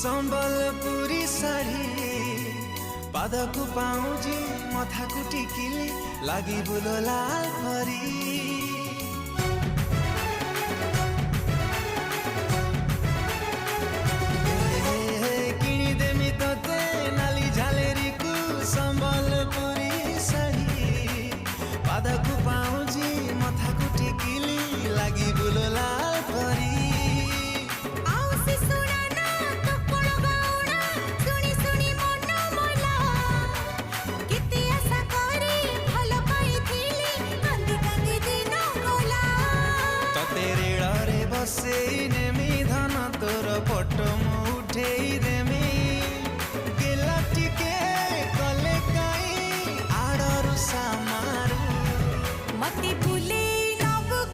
संबलपुरी साड़ी पादकु पाउजी मथाकु टिकिली लागि बुलो लाल परी किनिदेमी तते नाली झालेरी कु संबलपुरी साड़ी पादकु पाउजी मथाकु टिकिली लागि बुलो लाल परी से नेमी धन तोर पट मु उठेई देमी